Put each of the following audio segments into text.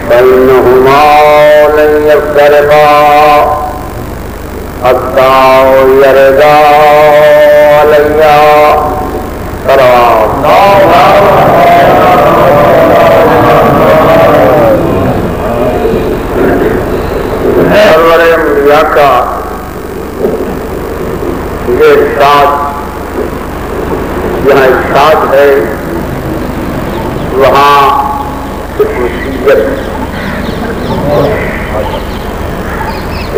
بينهما لن يفترقا حتى يردا عليا سرور انبیاء کا یہ ارشاد جہاں ارشاد ہے وہاں وصیت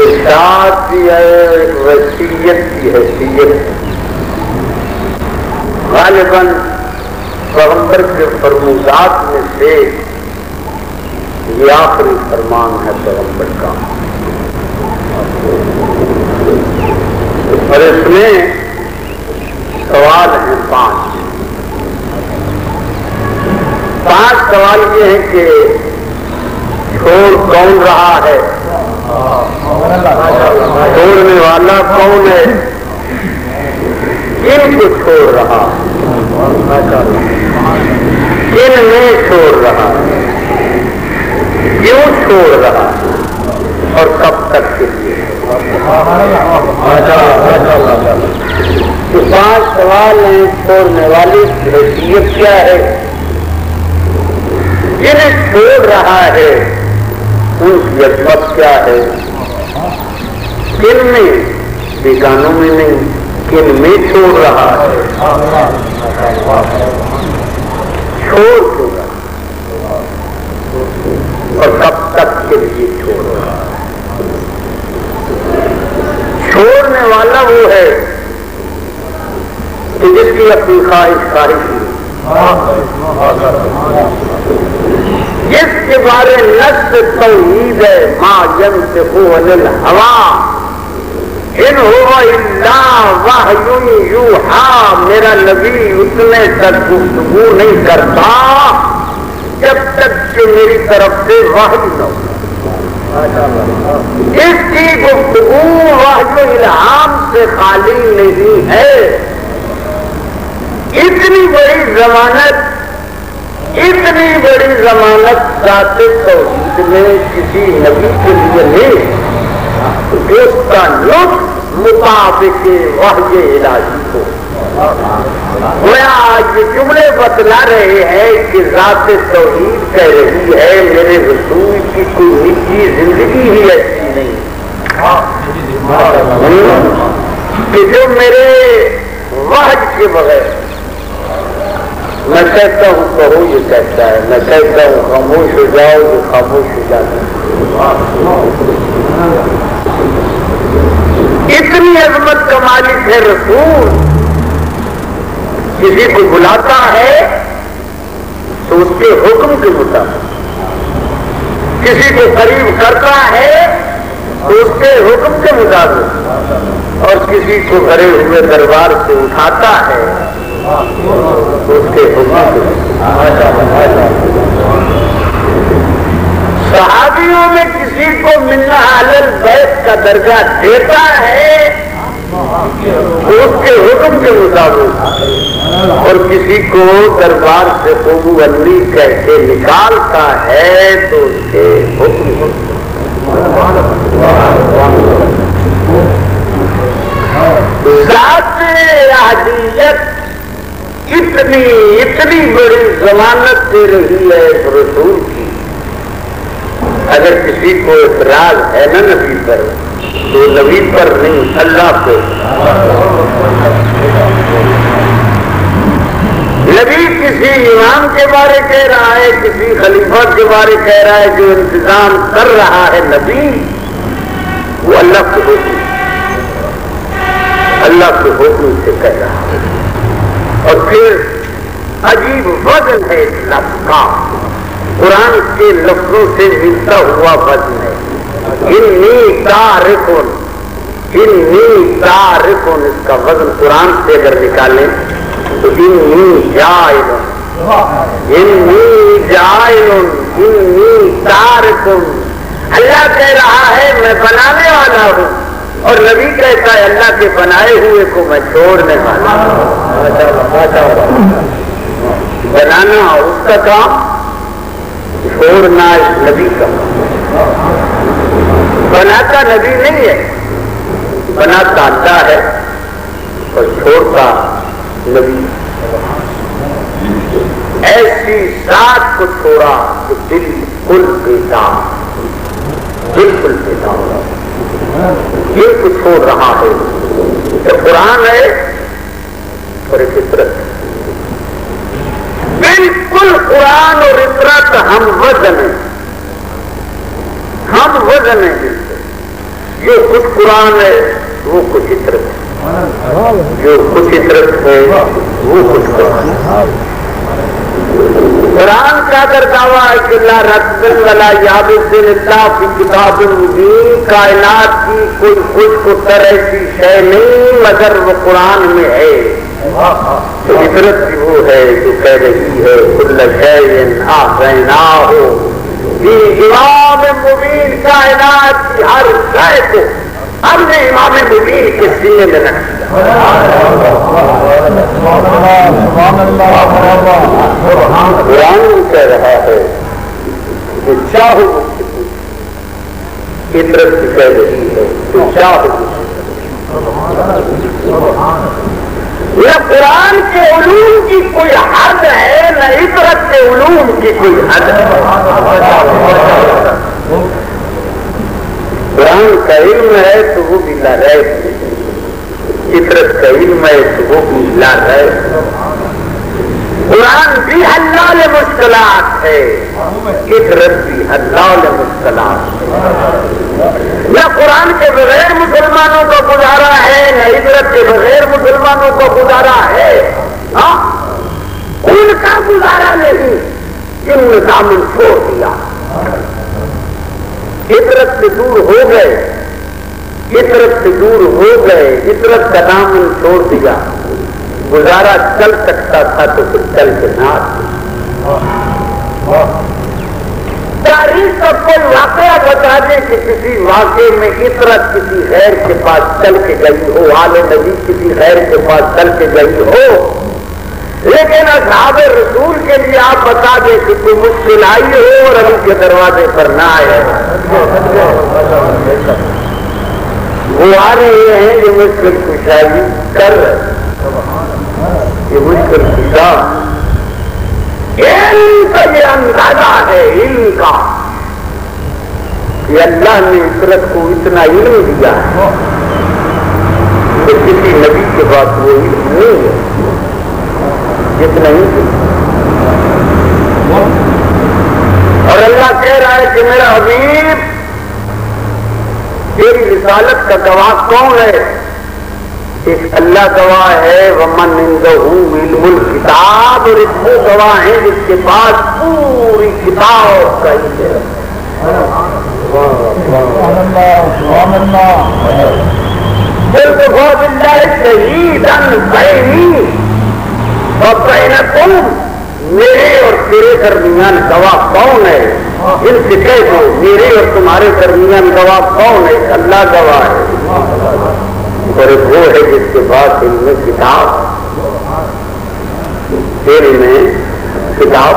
ارشاد بھی ہے، وصیت کی حیثیت غالباً پیغمبر کے فرمودات میں سے یہ آخری فرمان ہے پیغمبر کا، اور اس میں سوال ہیں پانچ سوال یہ ہیں کہ چھوڑ کون رہا ہے، چھوڑنے والا کون ہے، کن کو چھوڑ رہا، کن میں چھوڑ رہا، کیوں چھوڑ رہا اور کب تک کے لیے۔ تو پانچ سوال ہیں۔ چھوڑنے والی حیثیت کیا ہے، جنہیں چھوڑ رہا ہے ان کی عظمت کیا ہے، کن میں، بیگانوں میں نہیں، کن میں چھوڑ رہا ہے، چھوڑ کیوں رہا اور کب تک کے لیے چھوڑ رہا ہے۔ چھوڑنے والا وہ ہے کہ جس کی اپنی خواہش جس کے بارے نص توحید ہے، ما ينطق عن الهوى ان هو الا وحی یوحی، میرا نبی اتنے تک گفتگو نہیں کرتا جب تک کہ میری طرف سے وحی نہ ہو۔ اس کی گفتگو وحی الہام سے خالی نہیں ہے۔ اتنی بڑی ضمانت ذات توحید میں کسی نبی کے لیے نہیں کہ اس کا لطف مطابق وحی الہی کو۔ یہ جملے بتلا رہے ہیں کہ ذات توحید کہہ رہی ہے میرے رسول کی کوئی نجی زندگی ہی ایسی نہیں کہ جو میرے وحی کے بغیر، میں کہتا ہوں کہو یہ کہتا ہے، میں کہتا ہوں خاموش ہو جاؤ یہ خاموش ہو جاتا ہے۔ اتنی عظمت کا مالک ہے رسول، کسی کو بلاتا ہے تو اس کے حکم کے مطابق، کسی کو قریب کرتا ہے تو اس کے حکم کے مطابق، اور کسی کو بھرے ہوئے دربار سے اٹھاتا ہے اس کے حکم۔ صحابیوں میں کسی کو منا علی البیت کا درجہ دیتا ہے اس کے حکم کے مطابق، اور کسی کو دربار سے ابو علی کہہ کے نکالتا ہے تو اس کے حکم۔ ذات احدیت اتنی بڑی ضمانت دے رہی ہے اس رسول کی، اگر کسی کو اعتراض ہے نا نبی پر تو نبی پر نہیں اللہ کو۔ نبی کسی امام کے بارے کہہ رہا ہے، کسی خلیفہ کے بارے کہہ رہا ہے، جو انتظام کر رہا ہے نبی وہ اللہ کے حکم، اللہ کے حکم سے کہہ رہا ہے۔ اور پھر عجیب وزن ہے اس لفظ کا، قرآن کے لفظوں سے ملتا ہوا وزن ہے۔ انی تارکن، اس کا وزن قرآن سے اگر نکالیں تو انی جائل، تارکن، اللہ کہہ رہا ہے میں بنانے والا ہوں، اور نبی کہتا ہے اللہ کے بنائے ہوئے کو میں چھوڑنے والا ہوں۔ بنانا اس کا کام، چھوڑنا نبی کا کام۔ بناتا نبی نہیں ہے، بناتا اللہ ہے اور چھوڑتا نبی۔ ایسی ذات کو چھوڑا کہ بالکل بیدار، بالکل بیدار یہ کو چھوڑ رہا ہے۔ یہ قرآن ہے اور ایک فطرت، بالکل قرآن اور فطرت ہم وزن ہیں، ہم وزن ہیں بالکل۔ جو کچھ قرآن ہے وہ کچھ فطرت ہے، جو کچھ فطرت ہے وہ کچھ قرآن ہے۔ قرآن کا اگر دعویٰ ہے کہ لا رد ولا یابس اللہ فی کتاب مبین، کائنات کی کوئی خود کو تر ایسی شے نہیں مگر وہ قرآن میں ہے۔ فطرت بھی وہ ہے جو کہہ رہی ہے کل شیء احصیناہ فی امام مبین، کائنات کی ہر شے کو ہم نے امام مبین کے سینے میں رکھ دیا۔ قرآن کہہ رہا ہے کہ چاہو فطرت کہہ رہی ہے کہ چاہو۔ نہ قرآن کے علوم کی کوئی حد ہے، نہ فطرت کے علوم کی کوئی حد ہے۔ قرآن کا علم ہے تو وہ بھی لا ریب، فطرت کا علم ہے تو وہ بھی لا ریب۔ قرآن بھی حلال مشکلات ہے، فطرت بھی حلال مشکلات ہے۔ نہ قرآن کے بغیر مسلمانوں کا گزارا ہے، نہ فطرت کے بغیر مسلمانوں کا گزارا ہے۔ ان کا گزارا نہیں، ان نظام چھوڑ دیا، فطرت سے دور ہو گئے، فطرت سے دور ہو گئے، فطرت کا نام چھوڑ دیا۔ گزارا چل سکتا تھا تو پھر چل کے نہ تاریخ کا کوئی واقعہ بتا دے کہ کسی واقعے میں فطرت کسی غیر کے پاس چل کے گئی ہو، آل نبی کسی غیر کے پاس چل کے گئی ہو۔ لیکن اصحاب رسول کے لیے آپ بتا دیں کہ کوئی مشکل آئی ہو اور ابھی کے دروازے پر نہ آئے، وہ آ رہے ہیں جو مشکل کشائی کر رہے ہیں۔ یہ مشکل کشا ان کا یہ اندازہ ہے، ان کا کہ اللہ نے فطرت کو اتنا علم دیا ہے کہ کسی نبی کے پاس وہ علم نہیں ہے جتنا ہی۔ اور اللہ کہہ رہا ہے کہ میرا حبیب تیری رسالت کا گواہ کون ہے؟ ایک اللہ گواہ ہے، ومن عنده علم الکتاب، اور ایک وہ گواہ ہے جس کے پاس پوری کتاب کا علم ہے۔ بالکفا باللہ شہیدا بینی وبینکم، میرے اور تیرے درمیان گواہ کون ہے؟ ان سے کہہ دو میرے اور تمہارے درمیان گواہ کون ہے؟ اللہ گواہ ہے۔ اور ایک وہ ہے جس کے پاس علم کتاب، تیرے میں کتاب۔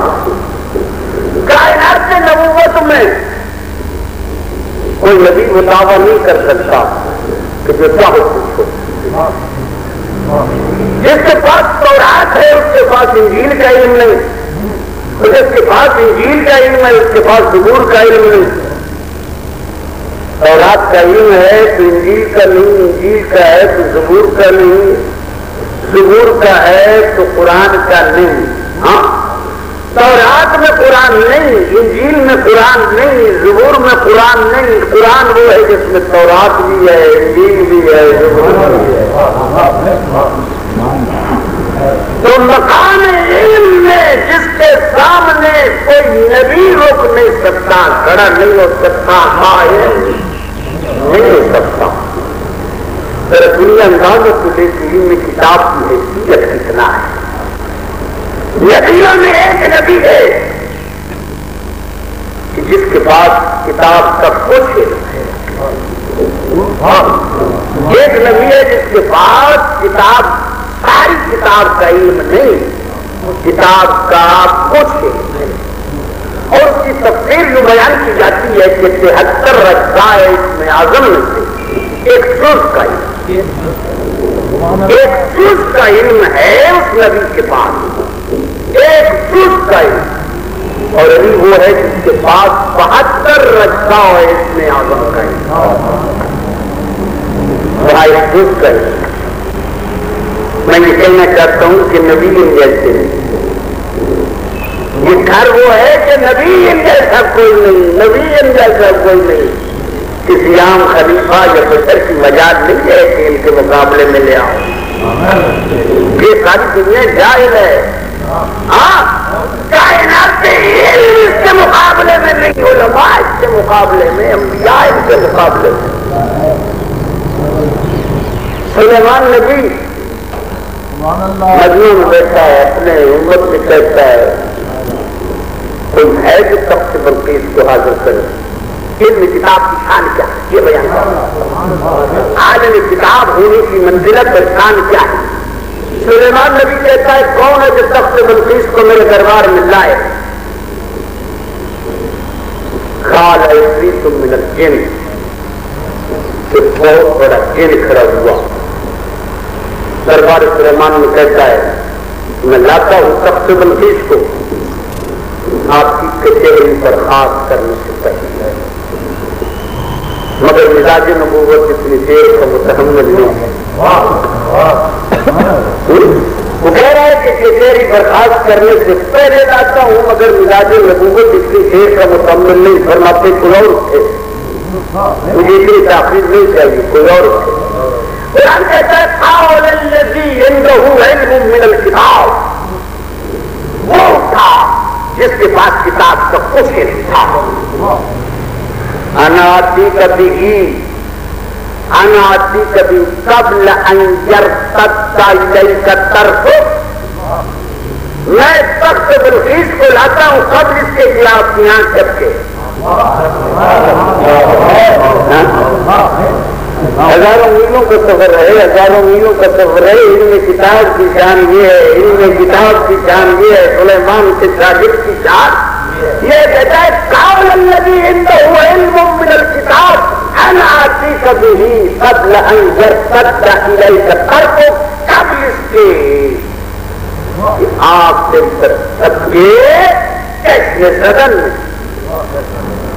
کائنات میں نبوت میں کوئی نبی وہ دعویٰ نہیں کر سکتا کہ جو چاہو پوچھو۔ جس کے پاس تورات ہے اس کے پاس انجیل کا علم نہیں، اور جس کے پاس انجیل کا علم ہے اس کے پاس زبور کا علم نہیں۔ تورات کا علم ہے تو انجیل کا نہیں، انجیل کا ہے تو زبور کا نہیں، زبور کا ہے تو قرآن کا نہیں۔ ہاں، تورات میں قرآن نہیں، انجیل میں قرآن نہیں، زبور میں قرآن نہیں۔ قرآن وہ ہے جس میں تورات بھی ہے، انجیل بھی ہے، زبور بھی ہے۔ تو مقام علم میں جس کے سامنے کوئی نبی روک نہیں سکتا، کھڑا نہیں ہو سکتا، قائم نہیں ہو سکتا۔ دنیا اندازوں کو لے کے علم کتاب کی حیثیت کتنا ہے۔ نبیوں میں ایک نبی ہے کہ جس کے پاس کتاب کا کچھ علم ہے، ایک نبی ہے جس کے پاس کتاب ساری کتاب کا علم نہیں، کتاب کا کچھ اور اس کی تفسیر جو بیان کی جاتی ہے کہ 73 رکعہ اسم اعظم میں سے ایک جز کا علم ہے اس نبی کے پاس، ایک جز کا علم، اور ابھی وہ ہے جس کے پاس 72 رکعہ اسم اعظم کا علم، ایک جز کا علم۔ میں یہ کہنا چاہتا ہوں کہ نبی جیسے یہ گھر وہ ہے کہ نبی جیسا کوئی نہیں، نبی جیسا کوئی نہیں، کسی عام خلیفہ یا بشر کی مجال نہیں ہے کہ ان کے مقابلے میں لے آؤ، یہ ساری دنیا جاہل ہے۔ ہاں کائنات اس کے مقابلے میں نہیں، علماء اس کے مقابلے میں، انبیاء اس کے مقابلے میں۔ سلیمان نبی مجنون بیٹھا ہے، اپنے امت میں کہتا ہے کوئی ہے جو تخت بلقیس کو حاضر کرے، علم کتاب کی شان کیا ہے یہ بیان کرتا، عالم کتاب ہونے کی منزلت اور شان کیا ہے۔ سلیمان نبی کہتا ہے کون ہے جو تخت بلقیس کو میرے دربار میں لائے؟ قال عفریت من الجن، کہ بہت بڑا جن کھڑا ہوا دربار سلیمان میں کہتا ہے میں لاتا ہوں تخت بلقیس کو آپ کی کچہری پر خاص کرنے سے پہلے، مگر مزاج نبوت اتنی دیر کا متحمل نہیں ہے۔ وہ کہہ رہا ہے کہ کچہری پر خاص کرنے سے پہلے لاتا ہوں مگر مزاج نبوت اتنی دیر کا متحمل نہیں، فرماتے کوئی اور اٹھے، مجھے اتنی تاخیر نہیں چاہیے، کوئی اور اٹھے۔ قرآن کہتا ہے قال الذی عنده علم من الکتاب، وہ تھا جس کے پاس کتاب کا کچھ علم تھا۔ انا آتیک بہ، انا آتیک بہ قبل ان یرتد الیک طرفک، میں تخت بلقیس کو لاتا ہوں قبل اس کے کہ آپ کی آنکھ جھپکے۔ ہزاروں میلوں کا سفر رہے، ہزاروں میلوں کا سفر رہے، علم کتاب کی شان یہ ہے، علم کتاب کی شان یہ ہے، سلیمان کے شاگرد کی شان یہ کہتا ہے قال الذی عنده علم من الکتاب انا آتیک بہ قبل ان یرتد الیک طرفک، قبل اس کے آپ سے سبکے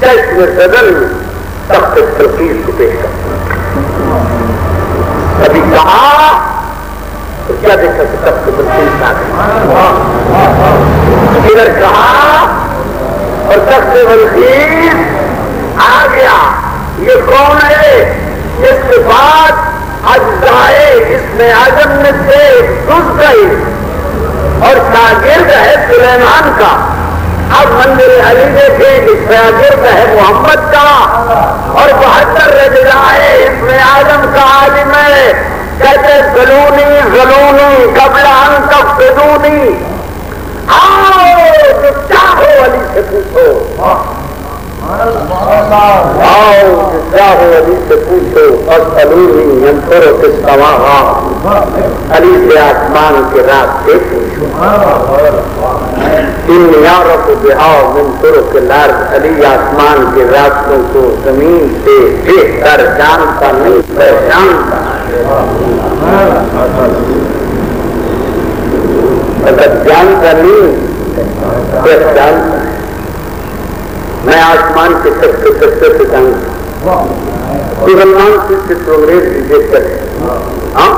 چشم زدن میں تخت بلقیس کو پیش کر۔ کبھی کہا تو کیا دیکھا کہ تخت بلقیس آ گئی، ادھر کہا اور تخت بلقیس آ گیا۔ یہ کون ہے؟ اس کے بعد اجزائے اسم اعظم میں سے جز گئی اور شاگرد ہے سلیمان کا۔ اب منظر علی دیکھے کہ شاگرد ہے محمد کا اور 72 رجلائے اسم اعظم کا عالم ہے۔ کہتے ظلونی قبل ان تفقدونی، آؤ جو چاہو علی سے پوچھو، آؤ جو چاہو علی سے پوچھو، فاسألونی من طرق السماوات، علی سے آسمان کے راستے پوچھو، انی اعرف بہا من طرق الارض، علی آسمان کے راستوں کو زمین سے بہتر جانتا نہیں پہچانتا اگر جانتا نہیں پہچانتا ہے۔ میں آسمان کے سب سے جانتا سلمان سے تو انگریز بھی دیکھ کر ہاں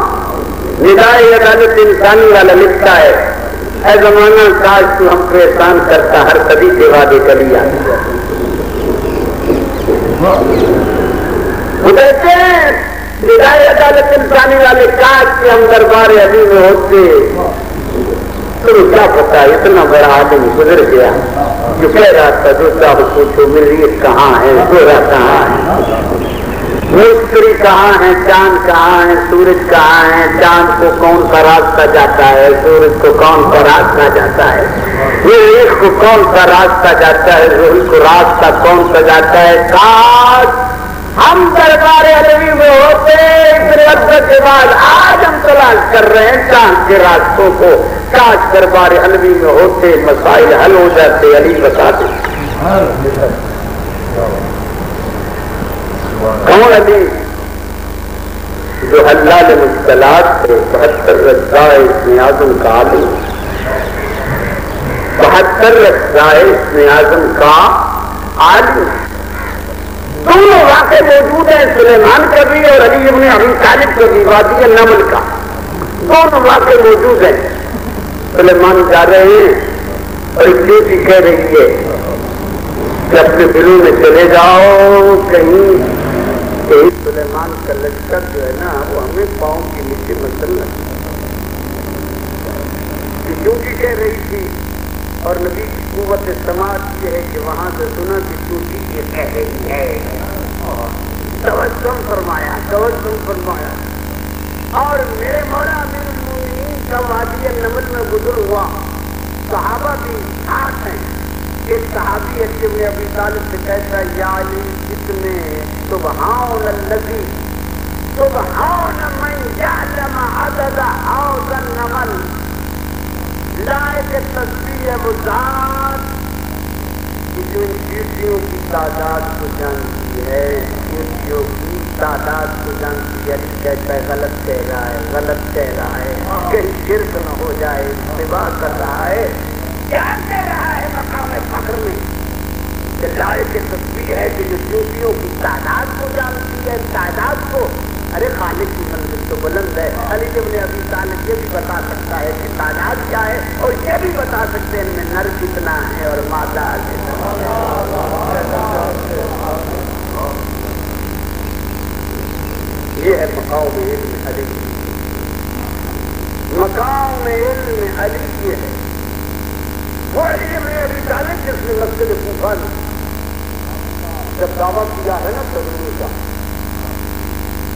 ندائے عدالت انسانی والا لکھتا ہے اے زمانہ کاش تو ہم کو احسان کرتا، ہر کبھی کے وعدے کبھی آتا۔ کہتے ہیں ندائے عدالت انسانی والے کاش کے ہم دربار علی میں ہوتے، تمہیں کیا پتا اتنا بڑا آدمی گزر گیا جو کہہ رہا تھا جو صاحب پوچھو مریخ کہاں ہے، گورا کہاں ہے، مستری کہاں ہے، چاند کہاں ہے، سورج کہاں ہے، چاند کو کون سا راستہ جاتا ہے، سورج کو کون سا راستہ جاتا ہے، مریخ کو کون سا راستہ جاتا ہے، سورج کو راستہ کون سا جاتا ہے۔ کاش ہم دربار علی میں ہوتے، اتنے عرصے کے بعد آج ہم تلاش کر رہے ہیں چاند کے راستوں کو، کاش دربار علوی میں ہوتے مسائل حل ہو جاتے، علی بتاتے۔ کون علی؟ جو حلال مشکلات سے 72 رضائے ابن اعظم کا عالم، 72 رضائے ابن اعظم کا عالم۔ دونوں واقع موجود ہیں، سلیمان کا بھی اور علی ابن ابی طالب کا بھی، وادی النمل کا، دونوں واقع موجود ہیں۔ سلیمان جا رہے ہیں اور ایک بیٹی کہہ رہی ہے کہ اپنے دلوں میں چلے جاؤ، کہیں سلیمان کا لشکر جو ہے نا وہ ہمیں پاؤں کے نیچے مسل چونٹی کہہ رہی تھی، اور نبی کی قوت سماعت یہ ہے کہ وہاں سے سنا کہ چونٹی یہ کہہ رہی ہے، توجہ فرمایا، توجہ فرمایا۔ اور میرے مولا امیر المومنین کا وادی النمل میں گزر ہوا، صحابہ بھی ساتھ ہیں۔ ایک صحابی ہے ابن ابی طالب سے کہتا ہے یا علی اتنے سبحان الذی سبحان من یعلم عدد حوض النمل، لائق تسبیح وہ ذات جو ان چیٹیوں کی تعداد کو جانتی ہے، چیٹیوں کی تعداد کو جانتی ہے۔ علی کہتا ہے غلط کہہ رہا ہے، غلط کہہ رہا ہے، کہیں شرک نہ ہو جائے، اتباع کر رہا ہے، کیا کہہ رہا ہے مقام فخر میں کہ لائق تسبیح ہے کہ جو چیٹیوں کی تعداد کو جانتی ہے، تعداد کو۔ ارے خالق کی منزل تو بلند ہے۔ علی ابن ابی طالب یہ بھی بتا سکتا ہے کہ تعداد کیا ہے، اور یہ بھی بتا سکتے ہیں ان میں نر کتنا ہے اور مادہ کتنا ہے۔ یہ ہے مقام علم علی، مقام علم علی یہ ہے۔ وہ علی ابن ابی طالب جس نے مسجد کوفہ میں جب دعویٰ کیا ہے نا تبلیغ کا،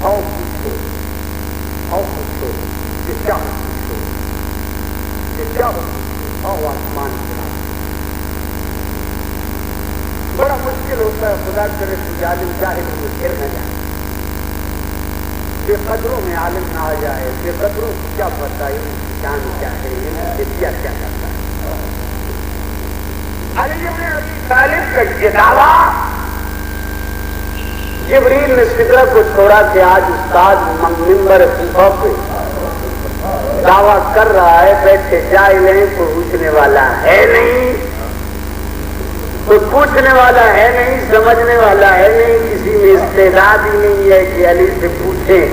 آؤ پوچھو، آؤ پوچھو کہ کیا پوچھو، کہ کیا پوچھو، آؤ آسمان کی رات۔ بڑا مشکل ہوتا ہے، خدا کرے کہ عالم جاہل میں گر نہ جائے، بے قدروں میں عالم نہ آ جائے، بے قدروں کو کیا پتہ ہے جان کیا ہے، یہ کیا کرتا ہے۔ علی ابن ابی طالب کا یہ دعویٰ جبریل نے سدرہ کو چھوڑا کہ آج استاد ممبر کوفہ پہ دعویٰ کر رہا ہے، بیٹھے جائے نہیں، کوئی پوچھنے والا ہے نہیں، کوئی پوچھنے والا ہے نہیں، سمجھنے والا ہے نہیں، کسی میں استعداد ہی نہیں ہے کہ علی سے پوچھیں۔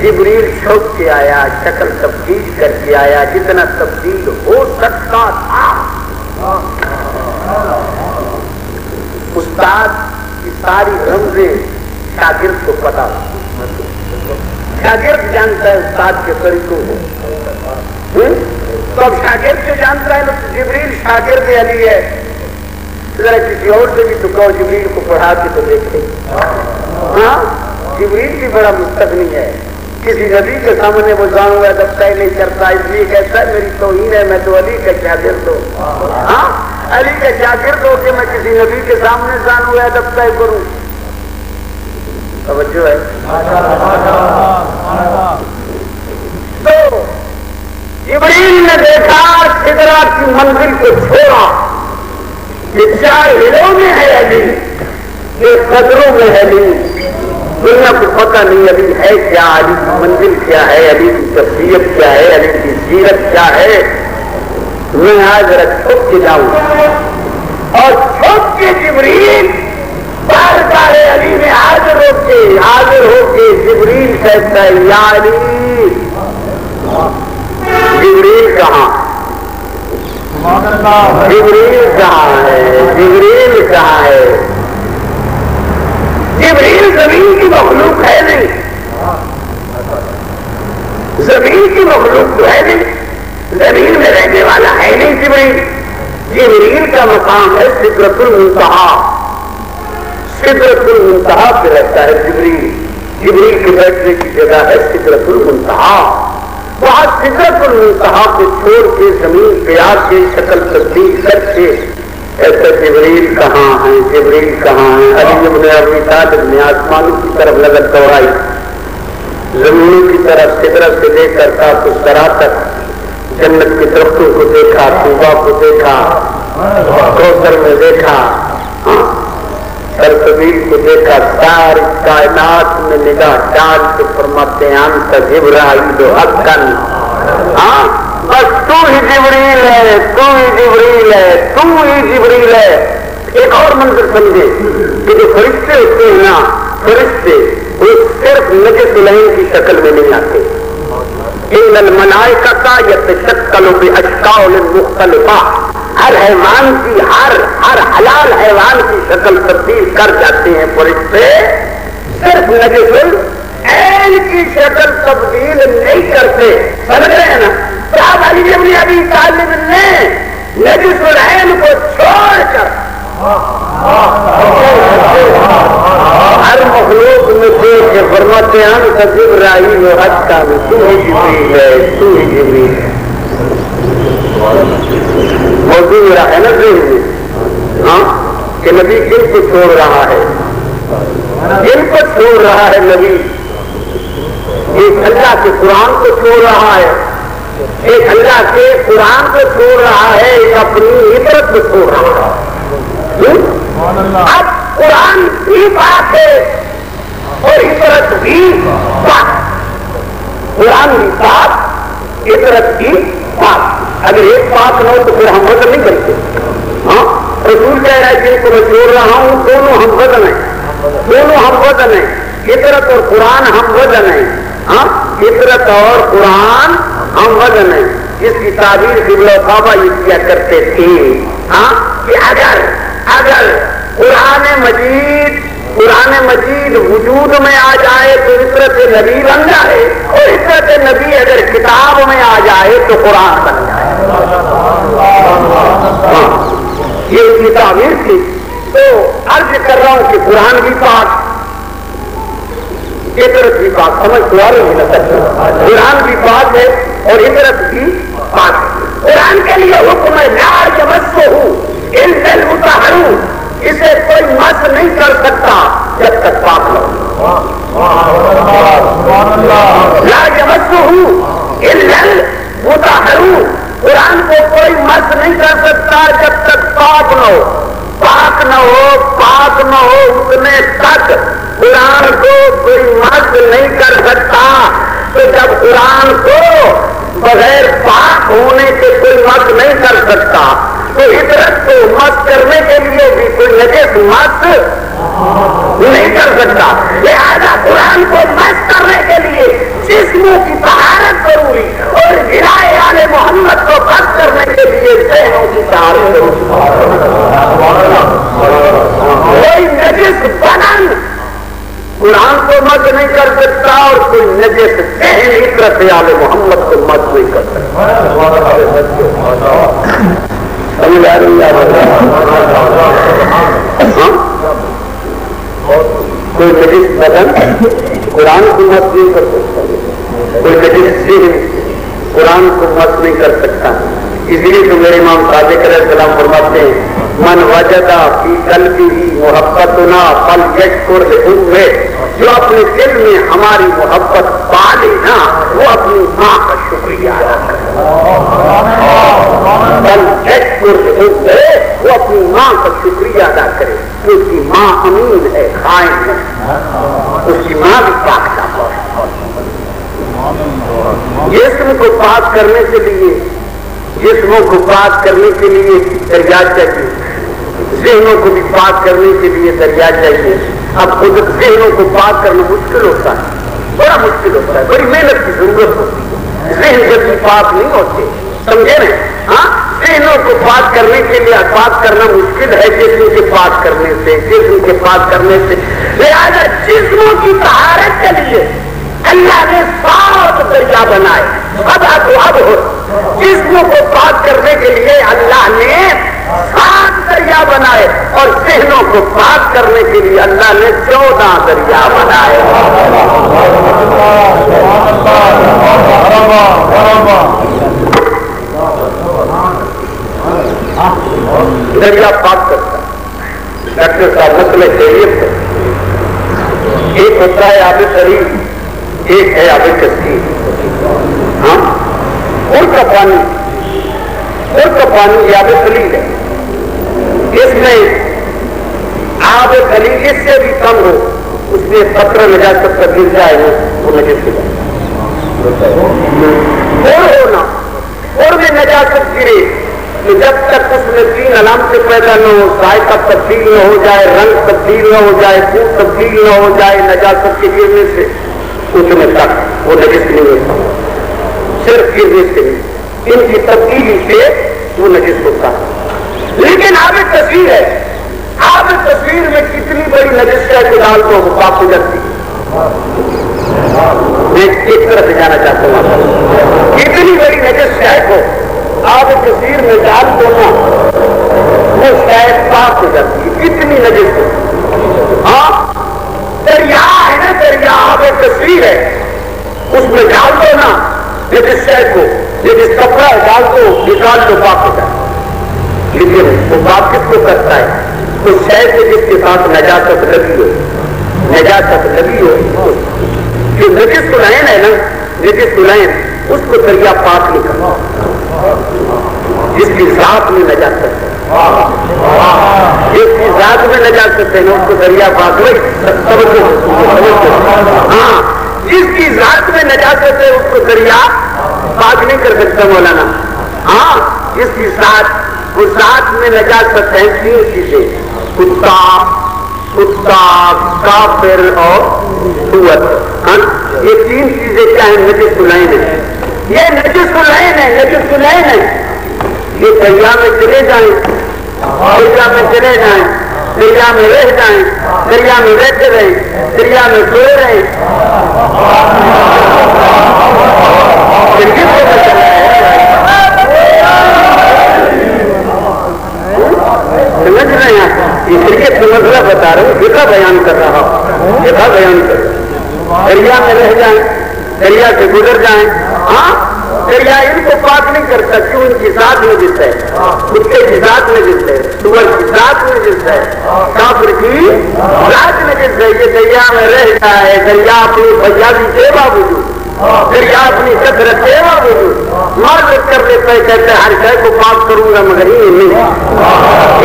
جبریل چھوک کے آیا، شکل تبدیل کر کے آیا جتنا تبدیل ہو سکتا تھا۔ استاد کی ساری رمزیں شاگرد کو پتا، شاگرد جانتا ہے استاد کے طریقوں کو، تو اب شاگرد جو جانتا ہے تو جبریل شاگرد علی ہے، ذرا کسی اور سے بھی تو کہو جبریل کو پڑھا کے تو دیکھے۔ ہاں جبریل بھی بڑا مستغنی ہے، کسی نبی کے سامنے وہ جانو ادب طے نہیں کرتا، اس لیے کہتا ہے میری توہین ہے، میں تو علی کا شاگرد ہوں۔ ہاں علی کا شاگرد ہو کہ میں کسی نبی کے سامنے جانو ادب طے کروں، توجہ ہے۔ تو جبریل نے دیکھا سدرہ کی منزل کو چھوڑا، یہ 4 ہلوں میں ہے علی، یہ قدروں میں ہے علی، دنیا کو پتہ نہیں علی ہے کیا، علی کی منزل کیا ہے، علی کی شخصیت کیا ہے، علی کی سیرت کیا ہے۔ میں آج چھپ کے جاؤں اور چھپ کے جبریل بارگاہ علی میں حاضر ہو کے جبریل کہتا ہے یا علی، جبریل کہاں، جبریل کہاں ہے، جبریل کہاں ہے؟ جبریل زمین کی مخلوق ہے نہیں، زمین کی مخلوق تو ہے نہیں، زمین میں رہنے والا ہے نہیں جبریل۔ جبریل کا مقام ہے سدرۃ المنتہا، سدرۃ المنتہا پہ رہتا ہے جبریل، جبریل کے بیٹھنے کی جگہ ہے سدرۃ المنتہا۔ وہاں سدرۃ المنتہا کو چھوڑ کے زمین پہ آ کے شکل تبدیل کر کے ایسے جبریل کہاں ہیں، جبریل کہاں ہیں؟ علی ابن ابی طالب نے آسمانوں کی طرف نظر دوڑائی، زمینوں کی طرف، سدرہ سے لے کر کاف الثری تک جنت کے درختوں کو دیکھا، طوبا کو دیکھا، کوثر میں دیکھا، سرسبیل کو دیکھا، ساری کائنات میں نگاہ ڈال کے فرماتے ہیں انت جبرائیل حقاً، بس تو ہی جبریل ہے، تو ہی جبریل ہے، تو ہی جبریل ہے۔ ایک اور منظر سمجھے کہ جو فرشتے ہوتے ہیں نا، فرشتے وہ صرف نجس العین کی شکل میں نہیں آتے، ان الملائکۃ یتشکلوا باشکال مختلفہ، ہر حیوان کی ہر حلال حیوان کی شکل تبدیل کر جاتے ہیں فرشتے، صرف نجس العین کی شکل تبدیل نہیں کرتے۔ سمجھ رہے ہیں نا؟ صاحب علی بن ابی طالب نے نجس العین کو چھوڑ کر ہر مخلوق میں دیکھ کے فرماتے ہیں انت جبرائیل حقاً، تو ہی جبریل ہے، تو ہی جبریل ہے۔ موضوع میرا ہے نا ذہن میں، کہ نبی کن کو چھوڑ رہا ہے، کن کو چھوڑ رہا ہے نبی؟ ایک اللہ کے قرآن کو چھوڑ رہا ہے، ایک اللہ کے قرآن کو چھوڑ رہا ہے، ایک اپنی عبرت کو چھوڑ رہا ہے۔ اب قرآن بھی پاک ہے اور عبرت بھی پاک، قرآن بھی پاک، عبرت بھی پاک۔ اگر ایک پاک نہ ہو تو پھر ہم وزن نہیں کرتے۔ رسول کہہ رہا ہے جن کو میں چھوڑ رہا ہوں دونوں ہم وزن ہیں، دونوں ہم وزن ہیں، عبرت اور قرآن ہم وزن ہیں، عبرت اور قرآن ہم وزن ہیں۔ جس کی تعبیر قبلہ و کعبہ یہ کیا کرتے تھے کہ اگر قرآن مجید وجود میں آ جائے تو عبرت نبی بن جائے، اور عبرت نبی اگر کتاب میں آ جائے تو قرآن بن جائے۔ یہ اس کی تعبیر تھی۔ تو عرض کر رہا ہوں کہ قرآن بھی پاک، عبرت بھی پاک، سمجھ تو آ رہی ہے؟ قرآن بھی پاک ہے اور عبرت بھی پاک ہے۔ قرآن کے لیے حکم ہے لا یمسہ الا المطہرون، اسے کوئی مس نہیں کر سکتا جب تک پاک نہ ہو۔ لا یمسہ الا المطہرون، قرآن کو کوئی مس نہیں کر سکتا جب تک پاک نہ ہو، پاک نہ ہو، پاک نہ ہو اتنے تک قرآن کو کوئی مس نہیں کر سکتا۔ تو جب قرآن کو بغیر پاک ہونے کے کوئی مس نہیں کر سکتا تو عبرت کو مس کرنے کے لیے بھی کوئی نجس مس نہیں کر سکتا۔ لہذا قرآن کو مس کرنے کے لیے جسموں کی طہارت ضروری، اور ذرائع آل محمد کو مس کرنے کے لیے ذہنوں کی طہارت ضروری۔ کوئی نجس بدن قرآن کو مس نہیں کر سکتا اور کوئی نجس ذہن عبرت آل محمد کو مس نہیں کر سکتا۔ سمجھ آ رہی ہے؟ کوئی نجس بدن قرآن کو مس نہیں کر سکتا، کوئی نجس ذہن قرآن کو مس نہیں کر سکتا۔ اس لیے تو میرے امام صادق علیہ السلام فرماتے ہیں من وجدہ فی قلبہ محبتنا فلیشکر لأمہ، جو اپنے دل میں ہماری محبت پالے نا وہ اپنی ماں کا شکریہ ادا کرے، فلیشکر لأمہ، وہ اپنی ماں کا شکریہ ادا کرے کہ اس کی ماں امین ہے، خائن ہے، اس کی ماں بھی پاک صاف ہے۔ جسم کو پاک کرنے کے لیے، جسموں کو پاک کرنے کے لیے دریا چاہیے، ذہنوں کو بھی پاک کرنے کے لیے دریا چاہیے۔ اب خود ذہنوں کو پاک کرنا مشکل ہوتا ہے، بڑا مشکل ہوتا ہے، بڑی محنت کی ضرورت ہوتی ہے، ذہن جب پاک نہیں ہوتے، سمجھے نا؟ ذہنوں کو پاک کرنے کے لیے پاک کرنا مشکل ہے جسم کے پاک کرنے سے، جسم کے پاک کرنے سے۔ لہٰذا جسموں کی طہارت کے لیے اللہ نے 7 دریا بنائے، اب ہو جسموں کو پاک کرنے کے لیے اللہ نے 7 دریا بنائے، اور ذہنوں کو پاک کرنے کے لیے اللہ نے 14 دریا بنائے۔ دریا پاک کرتا ڈاکٹر صاحب مسئلہ خیریت ہے، ایک ہوتا ہے آب شریف، ایک ہے آب کثیر۔ ان کا پانی آب خلیل ہے. اس میں آب خلیل اس سے بھی کم ہو اس میں پتھر نجاست پر گر جائے وہ نجس ہو جائے. اور ہونا اور میں نجاست گرے کہ جب تک اس میں 3 علامتیں پیدا نہ ہو، ذائقہ تبدیل نہ ہو جائے، رنگ تبدیل نہ ہو جائے، بو تبدیل نہ ہو جائے نجاست کے گرنے سے، اس میں تک وہ نجس نہیں ہوتا. صرف گرنے سے ان کی تبدیلی سے وہ نجس ہوتا ہے. لیکن آب تصویر ہے، آب تصویر میں کتنی بڑی نجس ہے کہ ڈال کو وہ پاک ہو جاتی. میں ایک طرف سے جانا چاہتا ہوں کتنی بڑی نجس ہے کو آب تصویر میں ڈال دو نا وہ شاید پاک ہو جاتی ہے. کتنی نجس ہے. ہاں دریا ہے نا، دریا آب تصویر ہے، اس میں ڈال دو نا نجس شہد کو، نجس کپڑا ہے ڈال دو نکال دو پاک ہو جائے. لیکن وہ بات کس کو کرتا ہے؟ تو شہد سے جس کے ساتھ نجاست لگی ہو، نجاست لگی ہو، جو نجس سلائن ہے نا، نجس سلائن اس کو دریا پاک نہیں کرنا. جس کی ذات میں نجاست ہے، جس کی ذات میں نجاست ہے نا اس کو دریا پاک نہیں. ہاں جس کی ذات میں نجاست ہے اس کو دریا پاک نہیں کر سکتا مولانا. ہاں جس کی ذات وہ ذات میں نجاست ہے 3 چیزیں، کتا، کافر اور سوت. ہاں یہ 3 چیزیں کیا ہیں؟ نجس سلائن ہے. یہ نجس سلائن ہے، نجس سلائن ہے. یہ دریا میں چلے جائیں، دریا میں چلے جائیں، دریا میں رہ جائیں، دریا میں رہتے رہیں، دریا میں سوئے رہیں. سمجھ رہے ہیں؟ یہ شریعت کا مسئلہ بتا رہا ہوں، فقہ بیان کر رہا ہوں، فقہ بیان کر رہا ہوں. دریا میں رہ جائیں، دریا سے گزر جائیں. ہاں دریا ان کو پاک نہیں کرتا. کیوں؟ ان کی ذات میں جس ہے، کتے کی ذات میں جس ہے، سور کی ذات میں جس ہے، کافر کی ذات میں جس ہے. یہ دریا میں رہ جائے، دریا اپنی فیاضی کے باوجود، دریا اپنی کثرت کے باوجود معذرت کر لیتا ہے، کہتے ہیں ہر شے کو پاک کروں گا مگر یہ نہیں،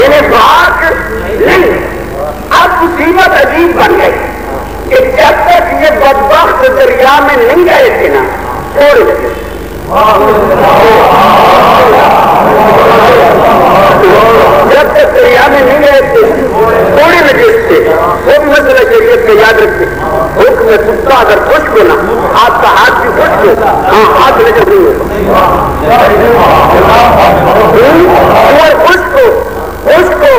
انہیں پاک نہیں. اب مصیبت عجیب بن گئی کہ جب تک یہ بدبخت دریا میں نہیں گئے تھے نا تھوڑے لگے، جب تک دریا میں نہیں گئے تھے تھوڑے لگے تھے. وہ بھی مسئلہ شریعت کا یاد رکھتے. حکم میں کتا اگر خشک ہونا آپ کا ہاتھ بھی خشک ہو، ہاں ہاتھ نجس نہیں ہوگا. خشک ہو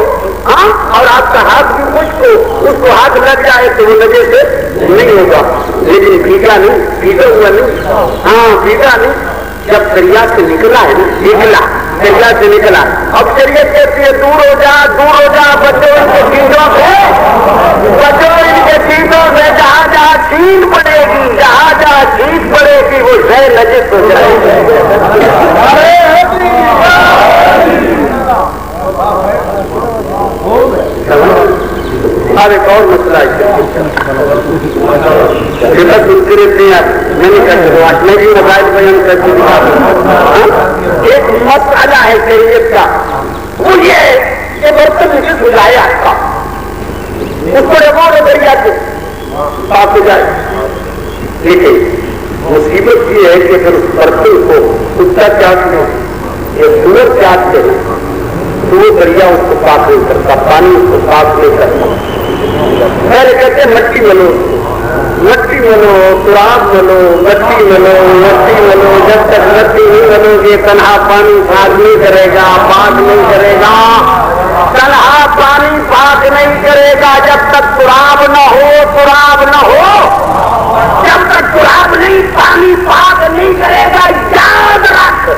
ہاں اور آپ کا ہاتھ بھی خشک ہو، اس کو ہاتھ لگ جائے تو وہ نجس نہیں ہوگا. لیکن بھیگا نہیں، بھیگا ہوا نہیں. ہاں بھیگا نہیں. جب دریا سے نکلا ہے نا، نکلا دریا سے نکلا، اب شریعت کہتی ہے دور ہو جا، دور ہو جا، بچو ان کے چیزوں سے، بچو ان کے چیزوں سے. جہاں جہاں چھین پڑے گی، جہاں جہاں چھین پڑے گی وہ شے نجس ہو جائے گی. اب ایک اور مسئلہ ہے، میں نہیں کہتا میں بھی مسائل بیان کرتی ہوں. ایک مسئلہ ہے شریعت کا، وہ یہ ہے کہ برتن نجس ہو جائے آپ کا، اس کو رگو دریا سے پاک ہو جائے. لیکن مصیبت یہ ہے کہ پھر اس برتن کو کتا چاٹ لو یا سورج چاٹ لے تو وہ دریا اس کو پاک نہیں کرتا، پانی اس کو پاک نہیں کرتا. پہلے کہتے ہیں مٹی ملو، مٹی ملو، سراغ ملو، مٹی ملو، مٹی ملو. جب تک مٹی نہیں ملو گے تنہا پانی پاک نہیں کرے گا، پاک نہیں کرے گا. تنہا پانی پاک نہیں کرے گا جب تک سراغ نہ ہو، سراغ نہ ہو جب تک سراغ نہیں پانی پاک نہیں کرے گا. یاد رکھ،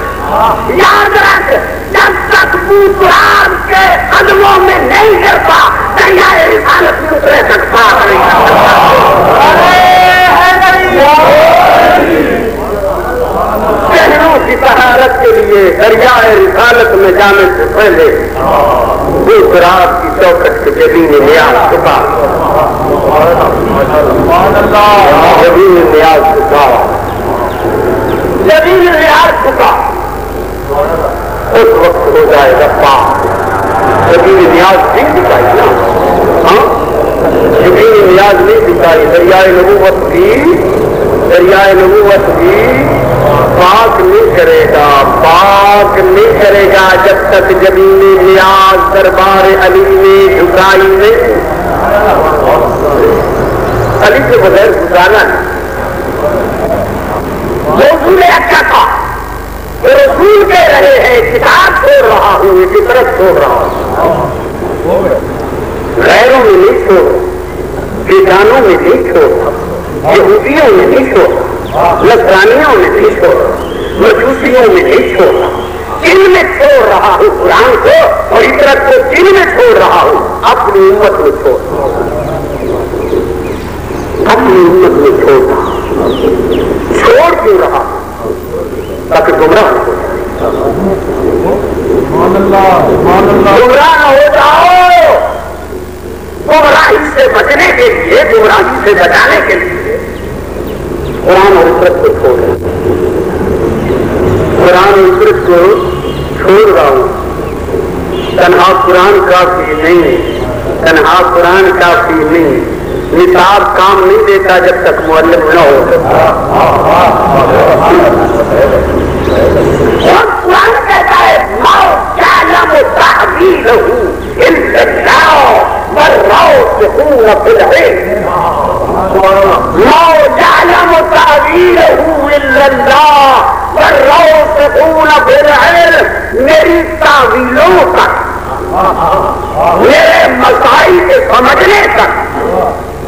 یاد رکھ، جب تک وہ سراغ کے قدموں میں نہیں گرتا دریا رسالت میں اترے سکتا نہیں. شہروں کی طہارت کے لیے دریا رسالت میں جانے سے پہلے وہ سراغ کی چوکٹ کے جبین نیاز چکا، جبین نیاز چکا. زمین نیاز چکا اس وقت ہو جائے گا پاک. زمین نیاز نہیں دکھائی نا, ہاں زمین نیاز نہیں دکھائی. دریائے نبوت بھی پاک نہیں کرے گا, پاک نہیں کرے گا جب تک زمین نیاز دربار علی میں جھکائی نہیں. علی کے بغیر گزارا نہیں. رسول اچھا تھا, رسول کہہ رہے ہیں کتاب چھوڑ رہا ہوں, فطرت چھوڑ رہا ہوں, غیروں میں نہیں چھوڑ, بیگانوں میں نہیں چھوڑ, یہودیوں میں نہیں چھوڑ, نصرانیوں میں نہیں چھوڑ, مجوسیوں میں نہیں چھوڑ, جن میں چھوڑ رہا ہوں قرآن کو اور فطرت کو, جن میں چھوڑ رہا ہوں اپنی امت میں چھوڑ رہا ہوں, اپنی امت میں چھوڑ رہا ہوں. چھوڑ کیوں رہا تاکہ گمراہ ہو جائے, گمراہ نہ ہو جاؤ. گمراہی سے بچنے کے لیے, گمراہی سے بچانے کے لیے قرآن اور فطرت کو چھوڑ رہا ہوں. قرآن اور فطرت کو چھوڑ رہا ہوں. تنہا قرآن کافی نہیں, تنہا قرآن کافی نہیں. نصاب کام نہیں دیتا جب تک معلم نہ ہو. قرآن کہتا ہے ماؤ جعلم تعبیرہ الا اللہ والراسخون فی العلم. ماؤ جعلم تعبیرہ الا اللہ والراسخون فی العلم. میری تعویلوں تک, میرے مسائل کے سمجھنے تک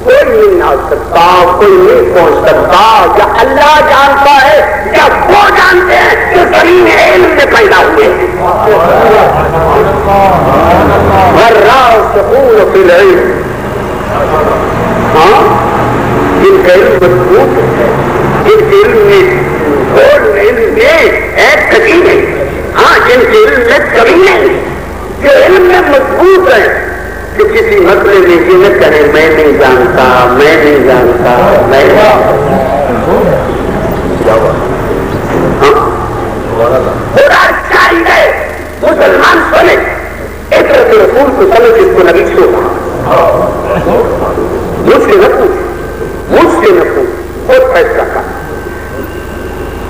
کوئی نہیں آ سکتا, کوئی نہیں پہنچ سکتا. یا اللہ جانتا ہے یا وہ جانتے ہیں جو زمین علم میں پیدا ہوئے. والراسخون فی العلم, ہاں جن کا علم مضبوط ہے, جن کے علم میں علم میں ایک کمی نہیں, ہاں جن کے علم میں کمی نہیں, جو علم میں مضبوط ہے, کہ کسی مسئلے میں یہ نہ کرے میں نہیں جانتا, میں نہیں جانتا, میں پورا چاہیے مسلمان سنے ایک رسول کو سمجھ اس کو نبی چھوڑا. مجھ سے نہ پوچھ, مجھ سے نہ پوچھ, خود فیصلہ کر.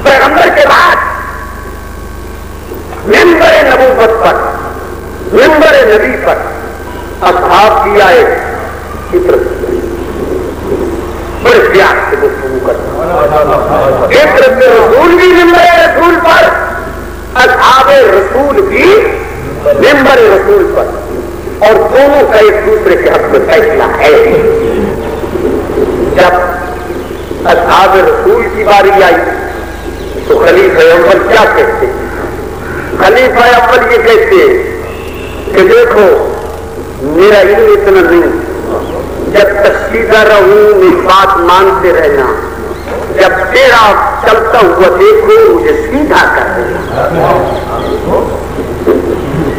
پیغمبر کے بعد ممبر نبوت پر, ممبر نبی پر اصحاب کی آئے فطرت بڑے پیار سے گفتگو کرتا. فطرت رسول بھی ممبر رسول پر, اصحاب رسول بھی ممبر رسول پر, اور دونوں کا ایک دوسرے کے حق میں فیصلہ ہے. جب اصحاب رسول کی باری آئی تو خلیفہ اول کیا کہتے ہیں؟ خلیفہ اول یہ کہتے کہ دیکھو میرا علم اتنا نہیں, جب تک سیدھا رہوں میری بات مانتے رہنا, جب تیرا چلتا ہوا دیکھو مجھے سیدھا کر دینا.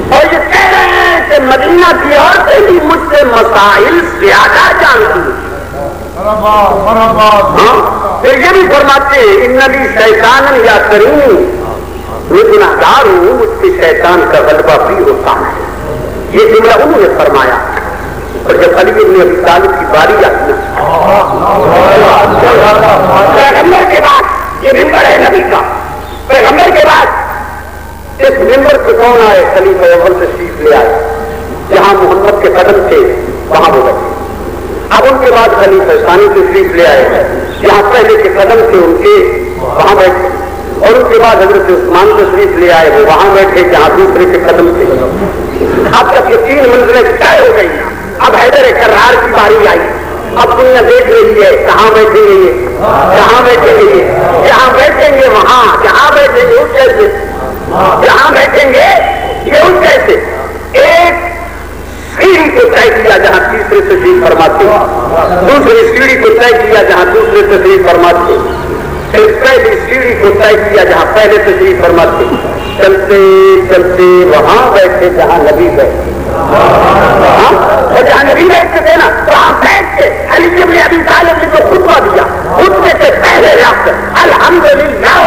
اور یہ کہہ رہے ہیں کہ مدینہ کی عورتیں بھی مجھ سے مسائل زیادہ جانتی ہیں. پھر یہ بھی فرماتے ہیں اننی شیطان یا کریم, میں گناہگار ہوں, مجھ پہ شیطان کا غلبہ بھی ہوتا ہے. یہ جملہ انہوں نے فرمایا. اور جب علی بن ابی طالب کی باری آتی پیغمبر کے بعد, یہ ممبر ہے نبی کا, پیغمبر کے بعد اس ممبر پہ کون آئے؟ خلیفہ اول تشریف لے آئے. جہاں محمد کے قدم تھے وہاں وہ بیٹھے. اب ان کے بعد خلیفہ ثانی تشریف لے آئے, جہاں پہلے کے قدم تھے ان کے وہاں بیٹھے. اور ان کے بعد حضرت عثمان تشریف لے آئے, وہ وہاں بیٹھے جہاں دوسرے کے قدم تھے. اب تک یہ 3 منزلیں طے ہو گئی. اب حیدر کرار کی باری آئی. اب دنیا دیکھ رہی ہے کہاں بیٹھیں گے یہ, کہاں بیٹھیں گے یہ, جہاں بیٹھیں گے وہاں, جہاں بیٹھیں گے اس جیسے, جہاں بیٹھیں گے یہ اس جیسے. ایک سیڑھی کو طے کیا جہاں تیسرے تشریف فرماتے, دوسری سیڑھی کو طے کیا جہاں دوسرے تشریف فرماتے, پھر پہلی سیڑھی کو طے کیا جہاں پہلے تشریف فرماتے. چلتے چلتے وہاں بیٹھے جہاں نبی بیٹھے, اور جہاں نبی بیٹھتے تھے نا وہاں بیٹھ کے علی بن ابی طالب نے جو خطبہ دیا, خطبے سے پہلے لفظ الحمدللہ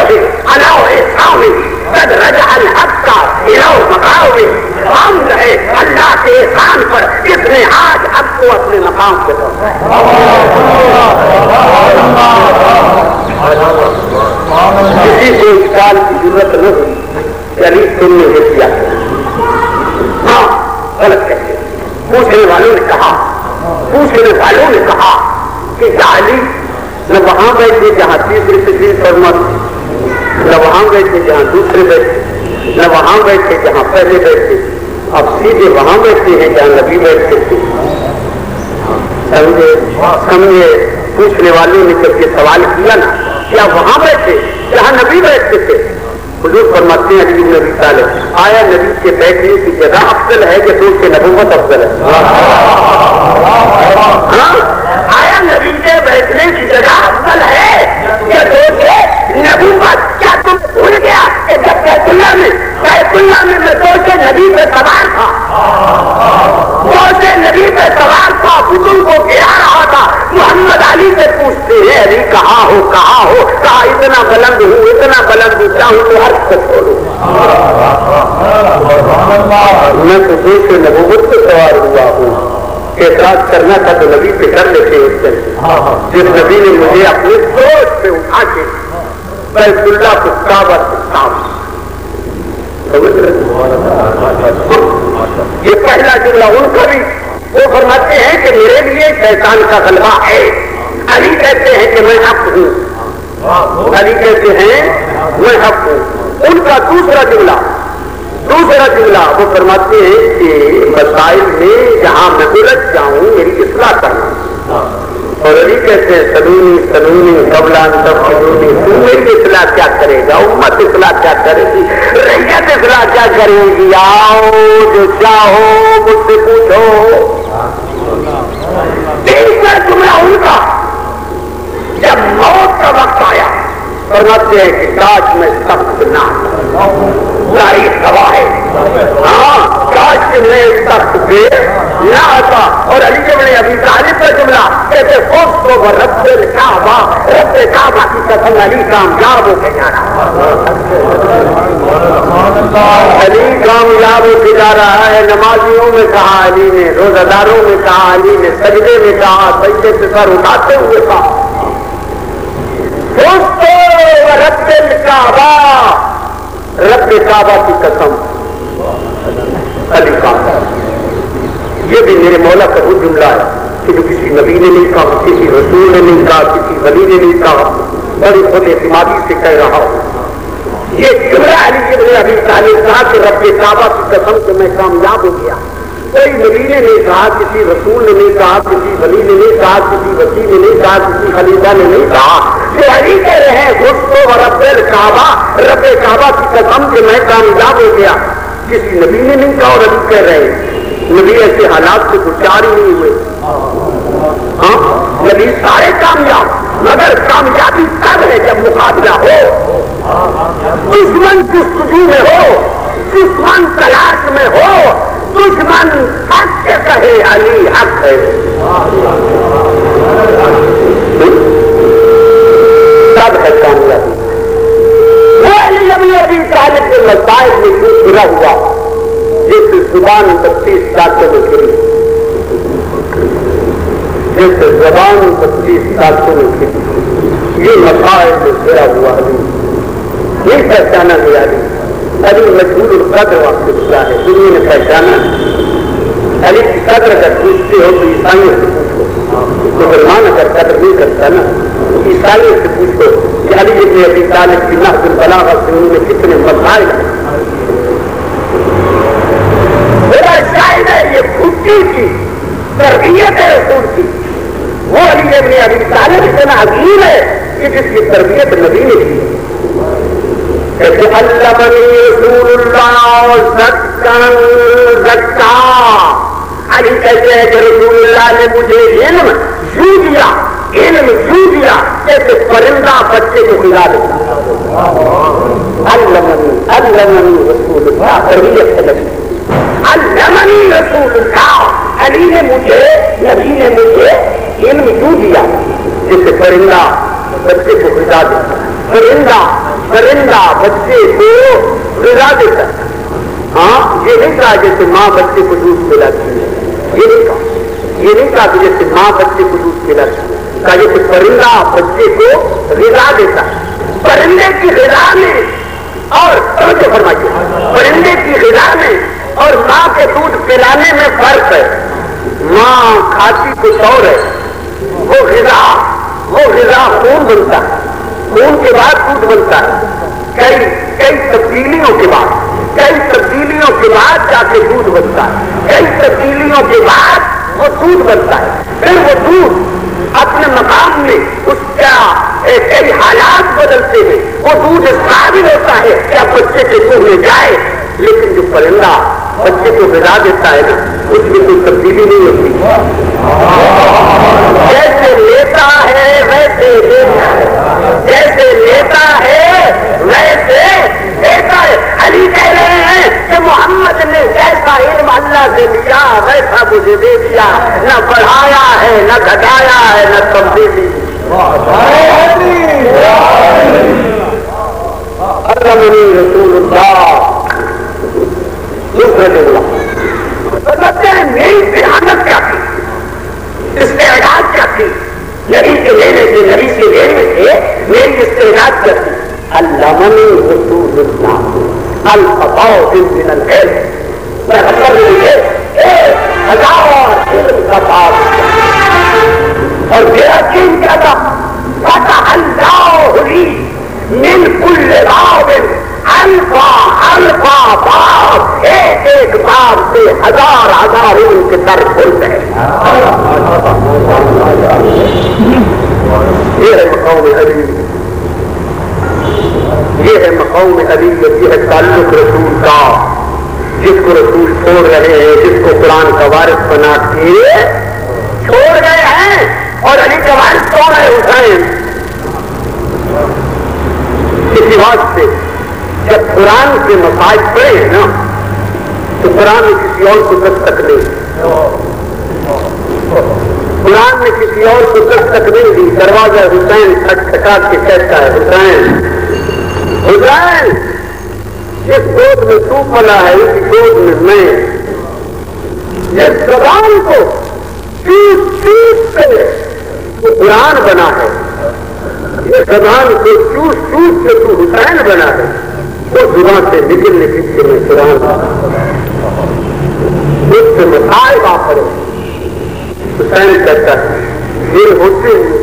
کام کے طور کسی کو اشکال کی ضرورت نہ ہوئی کہ علی تم نے یہ کیا ہاں غلط کہتے پوچھنے والوں نے کہا کہ کیا علی نہ وہاں بیٹھے جہاں تیسری تقریر اور مت، نہ وہاں بیٹھے جہاں دوسرے بیٹھے، نہ وہاں بیٹھے جہاں پہلے بیٹھے، اب سیدھے وہاں بیٹھے ہیں جہاں نبی بیٹھتے تھے. سمجھے پوچھنے والوں نے جب یہ سوال کیا نا کیا وہاں بیٹھے جہاں نبی بیٹھتے تھے؟ حضور فرماتے ہیں علی بن ابی طالب آیا نبی کے بیٹھنے کی جگہ افضل ہے کہ دور سے نبوت افضل ہے؟ آیا نبی کے بیٹھنے کی جگہ افضل ہے کہ دور سے نبوت؟ کیا تم بھول گیا کہ جب بیت اللہ میں دور سے نبی پہ سوار تھا، دور سے نبی پہ سوار تھا، حضور کو گرا رہا تھا، محمد علی سے پوچھتے ہیں علی کہاں ہو؟ کہا اتنا بلند ہوں چاہوں تو ہر کو چھوڑوں. میں تو دور سے نبوت پہ سوار ہوا ہوں. اعتراض کرنا تھا تو نبی پہ کر لیتے اس دن جس نبی نے مجھے اپنے سوچ پہ اٹھا کے بیت اللہ کو کعبہ سے صاف. یہ پہلا جملہ ان کا بھی وہ فرماتے ہیں کہ میرے لیے شیطان کا غلبہ ہے. علی کہتے ہیں کہ میں حق ہوں، علی کہتے ہیں میں حق ہوں. ان کا دوسرا جملہ وہ فرماتے ہیں کہ مسائل میں جہاں میں الجھ جاؤں میری اصلاح کرنا. اور علی کہتے ہیں سلونی قبلان سب سلونی، تو میری اصلاح کیا کرے گا؟ امت اصلاح کیا کرے گی؟ ریت اصلاح کیا کرے گی؟ آؤ جو چاہو مجھ سے پوچھو. تیسرا جملہ ان کا جب موت کا وقت آیا فرماتے ہیں کہ کاش میں سخت نہ تاریخ گواہ ہے، ہاں کاش میں سخت پہ نہ آتا. اور علی بن ابی طالب کا جملہ کہتے رب کعبہ کی قسم علی کامیاب ہو کے جا رہا، علی کامیاب ہو کے جا رہا ہے. نمازیوں میں کہا علی نے، روزہ داروں میں کہا علی نے، سجدے میں کہا، سجدے سے سر اٹھاتے ہوئے کہا رب کعبہ کی قسم علی کامیاب. یہ بھی میرے مولا کا وہ جملہ ہے کہ جو کسی نبی نے نہیں کہا، کسی رسول نے نہیں کہا، کسی ولی نے نہیں کہا، بڑی خود اعتمادی سے کہہ رہا ہوں. یہ جملہ علی بن ابی طالب کہا کہ رب کعبہ کی قسم سے میں کامیاب ہو گیا. کوئی نبی نے نہیں کہا، کسی رسول نے نہیں کہا، کسی ولی نے نہیں کہا، کسی وسیع نے نہیں کہا، کسی خلیفہ نے نہیں کہا. جو علی کہہ رہے ہیں رب کعبہ کی قسم سے میں کامیاب ہو گیا، کسی نبی نے نہیں کہا. اور علی کہہ رہے ہیں نبی ایسے حالات سے دوچار ہی نہیں ہوئے. ہاں نبی سارے کامیاب، مگر کامیابی تب ہے جب مقابلہ ہو، دشمن جستجو میں ہو، دشمن تلاش میں ہو، دشمن حق کے کہے علی حق ہے. تب ہے کامیابی. وہ علی بن ابی طالب کے مسائل میں جو گرا ہوا جس زبان 32 ساتوں میں گری، جس زبان 32 ساتوں میں گری، یہ مسائل میں گرا ہوا علی یہ پہچانا گیا. علی مجبور القدر واقع ہے، دنیا نے پہچانا. علی کی قدر اگر پوچھتے ہو تو عیسائیوں سے پوچھو، مسلمان اگر قدر نہیں کرتا نا عیسائیوں سے پوچھو کہ علی بن ابی طالب کی نہج البلاغہ سے انہوں نے کتنے مسائل ہیں. میرا شاید ہے یہ خودی کی تربیت ہے رسول کی. وہ علی بن ابی طالب اتنا عظیم ہے کہ جس کی تربیت نبی نے کی. علمنی رسول اللہ زکا. علی کہتے ہیں کہ رسول اللہ نے مجھے علم یوں دیا جیسے پرندہ بچے کو کھلا دیتا. علمنی رسول اللہ تربیت سے لگی. علمنی رسول اللہ علی نے مجھے، نبی نے مجھے علم یوں دیا جیسے پرندہ بچے کو کھلا دیتا. پرندہ بچے کو غذا دیتا ہے. ہاں یہ نہیں کہا جیسے ماں بچے کو دودھ پلاتی ہے، یہ نہیں کہا. یہ نہیں کہا کہ جیسے ماں بچے کو دودھ پلاتی ہے، کہا جیسے پرندہ بچے کو غذا دیتا ہے، پرندے کی غذا میں اور توجہ فرمائیے، پرندے کی غذا میں اور ماں کے دودھ پلانے میں فرق ہے۔ ماں کھاتی کچھ اور ہے، وہ غذا خون بنتا ہے، خون کے بعد دودھ بنتا ہے، کئی تبدیلیوں کے بعد جا کے دودھ بنتا ہے، کئی تبدیلیوں کے بعد وہ دودھ بنتا ہے، پھر وہ دودھ اپنے مقام میں اس کا کئی حالات بدلتے ہیں، وہ دودھ اس قابل ہوتا ہے کہ اب بچے کے منہ میں جائے، لیکن جو پرندہ بچے کو غذا دیتا ہے نا اس میں کوئی تبدیلی نہیں ہوتی، جیسے لیتا ہے ویسے دیتا ہے، جیسے لیتا ہے ویسے دیتا ہے۔ علی کہہ رہے ہیں کہ محمد نے جیسا علم اللہ سے لیا ویسا مجھے دے دیا، نہ بڑھایا ہے نہ گھٹایا ہے نہ تبدیلی۔ علمنی رسول اللہ بتاتے ہیں میری ذہانت کیا تھی، استعداد کیا تھی، نبی کے لینے سے میری استعداد کیا تھی۔ علمنی رسول اللہ الفضاء من العلم، میں خبر لیے 1000 علم کا باب، اور میرا چین کیا تھا، فتح اللہ لی من کل باب الفا باب، ایک باب سے 1000 علم کے در کھلتے ہیں۔ یہ ہے مقام علی، یہ ہے مقام علی، یہ ہے تعلق رسول کا، جس کو رسول چھوڑ رہے ہیں، جس کو قرآن کا وارث بنا کے چھوڑ گئے ہیں، اور علی کا وارث کون ہے؟ حسین۔ اسی واسطے جب قرآن کے مسائل پڑے ہیں نا تو قرآن نے کسی اور کو دستک نہیں، قرآن نے کسی اور کو دستک نہیں دی، دروازہ حسین کھٹکھٹا کے کہتا ہے حسین حسین، جس گود میں تو پلا ہے اسی گود میں میں، جس زبان کو چوس چوس سے تو قرآن بنا ہے، یہ زبان کو چوس چوس سے تو حسین بنا ہے، وہ زبان سے نکلنے پیچھے میں قرآن اس سے مسائل کرو۔ حسین کہتا ہے یہ ہوتے ہوئے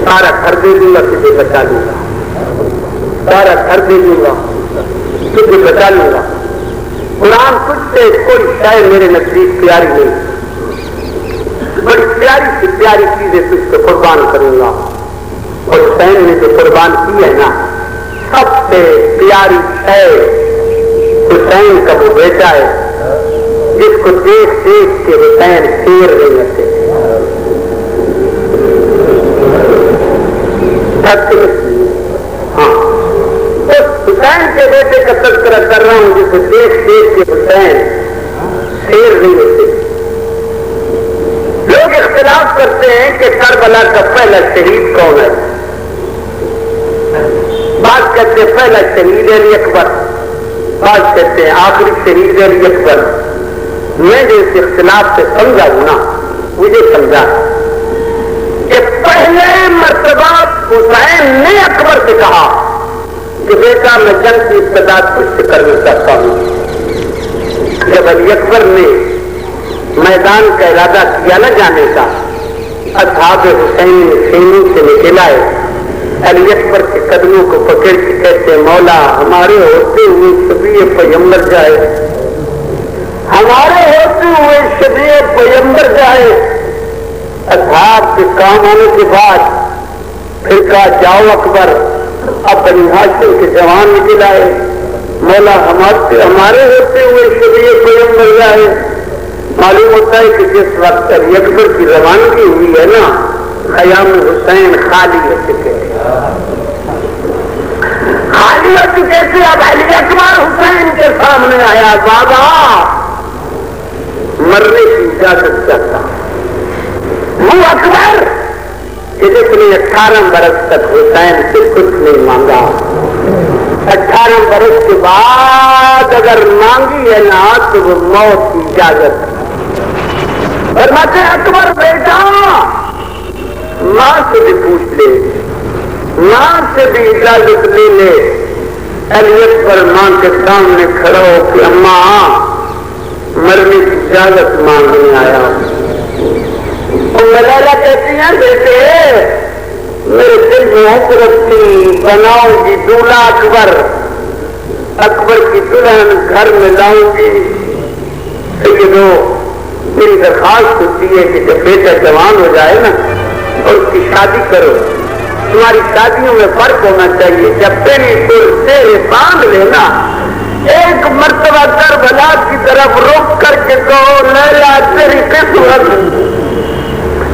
سارا گھر دے دوں گا تجھے بچا لوں گا، سارا گھر دے دوں گا تجھے بچا لوں گا، قرآن کچھ سے کوئی شاید میرے نزدیک پیاری نہیں، بڑی پیاری سی پیاری چیزیں تجھ کو قربان کروں گا۔ اور حسین نے جو قربان کی ہے نا سب سے پیاری ہے حسین کا وہ بیٹا ہے جس کو دیکھ دیکھ کے حسین پھیر نہیں ہوتے۔ ہاں اس حسین کے بیٹے کا تذکرہ کر رہا ہوں جس کو دیکھ دیکھ کے حسین پھیر نہیں ہوتے۔ لوگ اختلاف کرتے ہیں کہ کربلا کا پہلا شہید کون ہے، بعض کہتے ہیں پہلا شہید علی اکبر، بعض کہتے ہیں آخری شہید علی اکبر۔ میں جو اس اختلاف سے سمجھا ہوں نا مجھے سمجھا کہ پہلے مرتبہ حسین نے اکبر سے کہا کہ بیٹا میں جنگ کی ابتدا تجھ سے کرنا چاہتا ہوں۔ جب علی اکبر نے میدان کا ارادہ کیا نہ جانے کا، اصحاب حسین نے خیموں سے نکل آئے، علی اکبر کے قدموں کو پکڑ کے کہتے مولا ہمارے ہوتے ہوئے شفیع پیغمبر جائے، ہمارے ہوتے ہوئے شفیع پیغمبر جائے۔ اصحاب کے کام آنے کے بعد پھر کہا جاؤ اکبر، اب بنی ہاشم کے جوان نکل آئے، مولا ہمارے ہوتے ہوئے شفیع پیغمبر جائے۔ معلوم ہوتا ہے کہ جس وقت علی اکبر کی روانگی ہوئی ہے نا خیام حسین خالی ہو چکے تھے، خالی ہو چکے تھے۔ اب علی اکبر حسین کے سامنے آیا، بابا مرنے کی اجازت چاہتا وہ اکبر کہ جس نے 18 برس تک حسین سے کچھ نہیں مانگا، 18 برس کے بعد اگر مانگی ہے نا تو وہ موت کی اجازت فرماتے اکبر بیٹا ماں سے بھی پوچھ لے، ماں سے بھی اجازت لے لے۔ علی اکبر ماں کے سامنے کھڑا ہو کہ اماں مرنے کی اجازت مانگنے آیا۔ لیلا کہتی ہیں بیٹے میرے دل میں حسرت تھی، بناؤں گی دولہا اکبر، اکبر کی دلہن گھر میں لاؤں گی۔ سیدو میری درخواست ہوتی ہے کہ جب بیٹا جوان ہو جائے نا اور اس کی شادی کرو، تمہاری شادیوں میں فرق ہونا چاہیے۔ جب تیری سے باندھ لینا ایک مرتبہ کربلا کی طرف رک کر کے کہو لیلا تیری قسمت،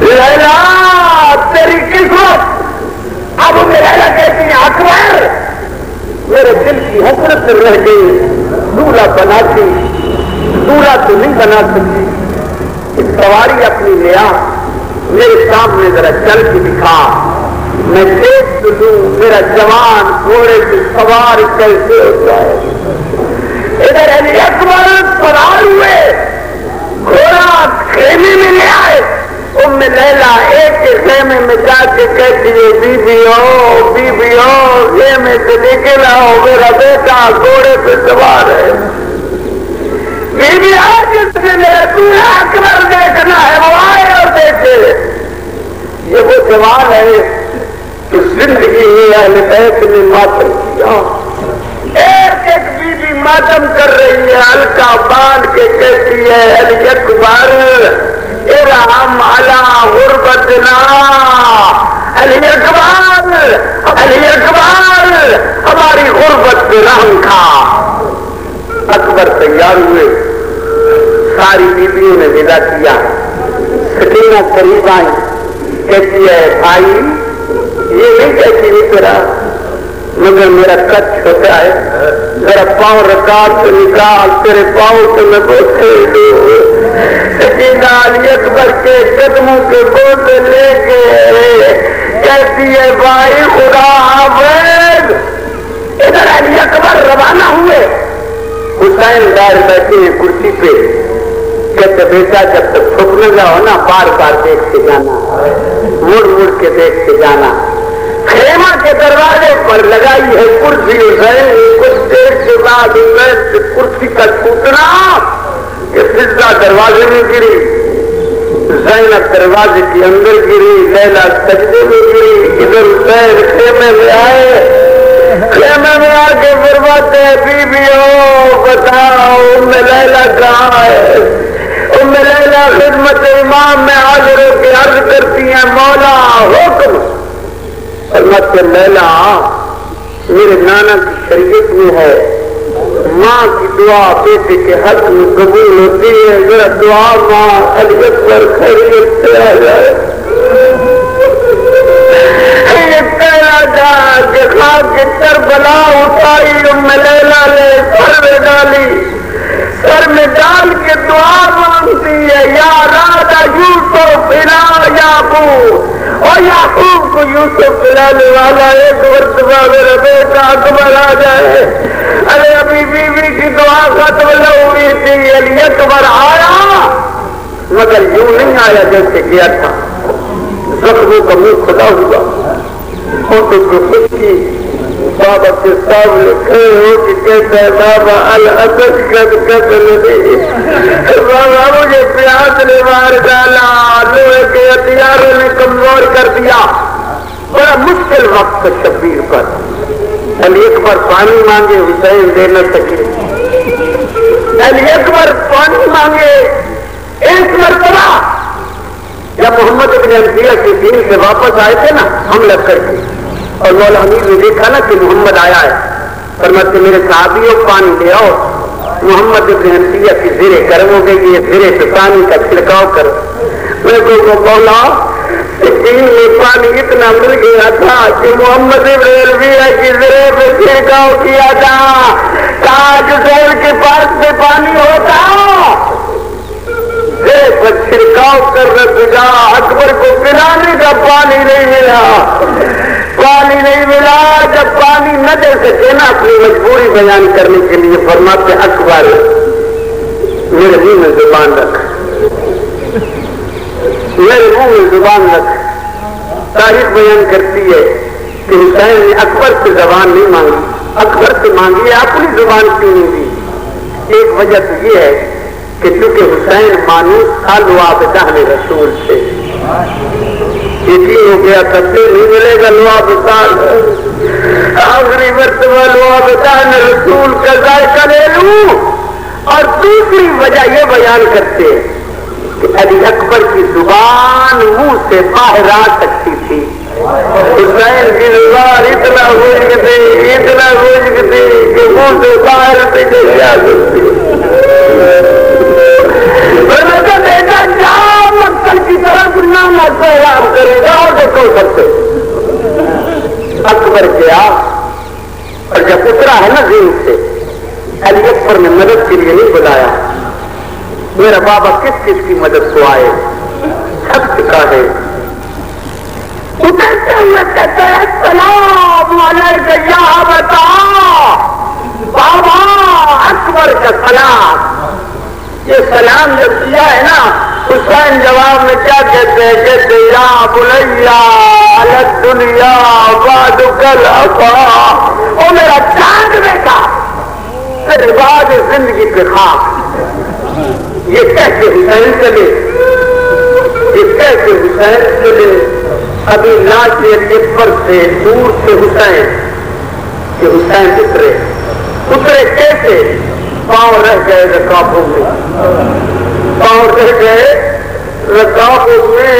لیلا تیری قسمت۔ اب لیلا کہتی ہیں اکبر میرے دل کی حسرت رہ گئی، دولہا بناتی، دولہا تو نہیں بنا سکتی، ایک سواری اپنی لے آ، میرے سامنے ذرا چل کے دکھا، میں دیکھ تو لوں میرا جوان گھوڑے سے سوار کیسے ہوتا ہے۔ ادھر علی اکبر سوار ہوئے، گھوڑا خیمے میں لے آئے۔ ام لیلا ایک خیمے میں جا کے کہتی ہے بی بی ہو خیمے سے نکل آؤ، میرا بیٹا گھوڑے پہ سوار ہے۔ بی بی آج اس کے لیے دولہا اکبر دیکھنا ہے، وہ آئے اور دیکھے۔ یہ وہ جوان ہے کہ زندگی میں اہل بیت نے ماتم کیا۔ ایک ایک بی بی ماتم کر رہی ہے، ہلکا باندھ کے کہتی ہے علی اکبر ارحم علی غربتنا، علی اکبر ہماری غربت پہ رحم کھا۔ اکبر تیار ہوئے، ساری بیویوں نے ودا کیا۔ سکینہ قریب آئی، کہتی ہے بھائی یہ نہیں کہتی نہیں تیرا، مگر میرا قد چھوٹا ہے، ذرا پاؤں رکعت سے نکال، تیرے پاؤں سے میں بوسے لوں۔ سکینہ علی اکبر کے قدموں کے بوسے لے کے کہتی ہے بھائی خدا حافظ۔ ادھر علی اکبر روانہ ہوئے، حسین دار بیٹھے ہیں کرسی پہ، کہتے بیٹا جب تک چھپ نہ جاؤ نا بار بار دیکھ کے جانا، مڑ مڑ کے دیکھ کے جانا۔ خیمہ کے دروازے پر لگائی ہے کرسی، حسین کچھ دیر کے بعد حسین سے کرسی کا ٹوٹنا کہ فضا دروازے میں گری، زینب دروازے کے اندر گری، لیلا سجدے میں گری۔ ادھر حسین خیمے میں آئے، خیمے میں آ کے فرماتے ہیں بیویوں بتاؤ ام لیلا کہاں ہے؟ ام لیلا خدمت امام میں حاضر ہو کے عرض کرتی ہیں مولا حکم۔ فرماتے لیلا میرے نانا کی شریعت میں ہے ماں کی دعا بیٹے کے حق میں قبول ہوتی ہے، ذرا دعا ماں علی اکبر خیریت سے آ جائے۔ کہ خاک کے کربلا اٹھائی ام لیلا نے سر میں ڈالی، سر میں ڈال کے دعا مانگتی ہے یا راجا یوسف الا یعقوب، اور یعقوب کو یوسف پلانے والا ایک مرتبہ میرا بیٹا اکبر آ جائے۔ ارے ابھی بیوی کی دعا ختم نہ ہوئی تھی، علی اکبر آیا مگر یوں نہیں آیا جیسے گیا تھا، زخموں کا منہ کھلا ہوا، فوٹو کو خوشی بابا کے سامنے کھڑے ہو کے کہتا ہے بابا الحسن قتل نہیں، بابا مجھے پیاس نے مار ڈالا، لوہے کے ہتھیاروں نے کمزور کر دیا۔ بڑا مشکل وقت شبیر پر علی اکبر پانی مانگے، حسین دے نہ سکے۔ علی اکبر پانی مانگے، ایک مرتبہ جب محمد ابن حنفیہ کے دین سے واپس آئے تھے نا حملہ کر کے، اور مولا حمید نے دیکھا نا کہ محمد آیا ہے، فرماتے میرے صحابیوں پانی لے آؤ، محمد ابن حنفیہ کی زیریں گرم ہو گئی، یہ زیرے سے پانی کا چھڑکاؤ کرو۔ میں کو مولا دین میں پانی اتنا مل گیا تھا کہ محمد ابن حنفیہ کی زیرے پہ چھڑکاؤ کیا تھا، تاج حسین کے پاس سے پانی ہوتا پر چھڑکاؤ کرنے لگا، اکبر کو پلانے کا پانی نہیں ملا، پانی نہیں ملا۔ جب پانی نہ دے سکے نا اپنی مجبوری بیان کرنے کے لیے فرماتے اکبر میرے منہ میں زبان رکھ، میرے منہ میں زبان رکھ. تاریخ بیان کرتی ہے کہ حسین نے اکبر سے زبان نہیں مانگی, اکبر سے مانگی ہے, اپنی زبان کیوں نہیں دی؟ ایک وجہ تو یہ ہے کہ چونکہ حسین مانوس تھا لعابدہ رسول سے, یقین ہو گیا تب سے نہیں ملے گا لعابدہ, آخری مرتبہ لعابدہ رسول کا ذائقہ لے لوں. اور دوسری وجہ یہ بیان کرتے کہ علی اکبر کی زبان منہ سے باہر آ سکتی تھی, حسین کی زبان اتنا خشک تھی, اتنا خشک تھی کہ منہ سے باہر سے نہیں آ سکتی. بیٹا جا مقصد کی طرف نام احترام کرے گا اور دیکھو سکتے. اکبر گیا اور جب اترا ہے نا دین سے, علی اکبر نے مدد کے لیے نہیں بلایا. میرا بابا کس کس کی مدد کو آئے, تھک چکا ہے. اترتے ہوئے کہتے ہیں السلام علیکم یا بتا بابا اکبر کا سلام. یہ سلام جب کیا ہے نا, حسین جواب میں کیا کہتے ہیں, کہتے یا بلیا علی الدنیا بعدک العطا, او میرا چاند بیٹا تیرے بعد زندگی پہ خاک. یہ کہہ کے حسین چلے, یہ کہہ کے حسین چلے. ابھی لاش اکبر سے دور سے حسین کہ حسین اترے کیسے؟ پاؤں رہ گئے رکابوں میں, پاؤں رہ گئے رکابوں میں.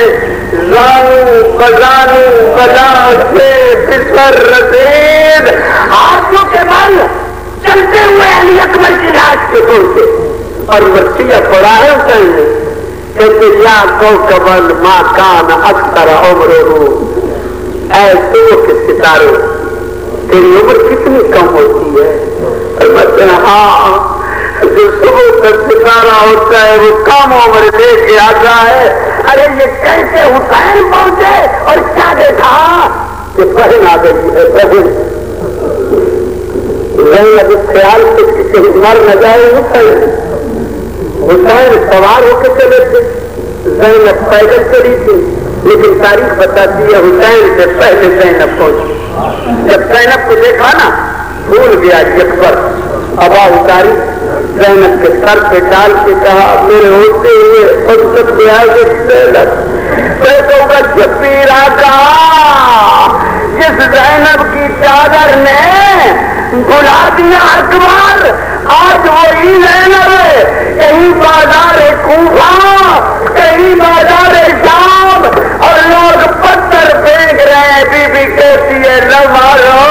زانو بزانو بلا سے بسر رسید, ہاتھوں کے بل چلتے ہوئے علی اکبر کی لاش کے پہنچے اور وسیع پڑا ہے حسین نے, کہتے یا کوکبل ما کان اکثر عمرہ, اے صبح کے ستاروں تیری عمر کتنی کم ہوتی ہے؟ ہاں, جو صبح کا ستارہ ہوتا ہے وہ کم عمر دے کے آتا ہے. ارے یہ کیسے حسین پہنچے اور کیا دیکھا کہ بہن آ گئی ہے, بہن. زینب اس خیال سے کسی مر نہ جائے حسین سوار ہو کے چلے تھے, زینب پیدل چلی تھی, لیکن تاریخ بتاتی ہے حسین سے پہلے زینب پہنچی. جب زینب کو دیکھا نا بھول گیا اکبر, ابا اتاری زینب کے سر پہ ڈال کے کہا میرے ہوتے ہوئے فرصت میں آ گئے پیسوں کا جبیر آقا, جس زینب کی چادر نے بلا دیا اکبر, آج وہی زینب کہیں بازار کوفہ, کہیں بازار شام, اور لوگ پتھر پھینک رہے ہیں. بی بی کہتی ہے نہ مارو,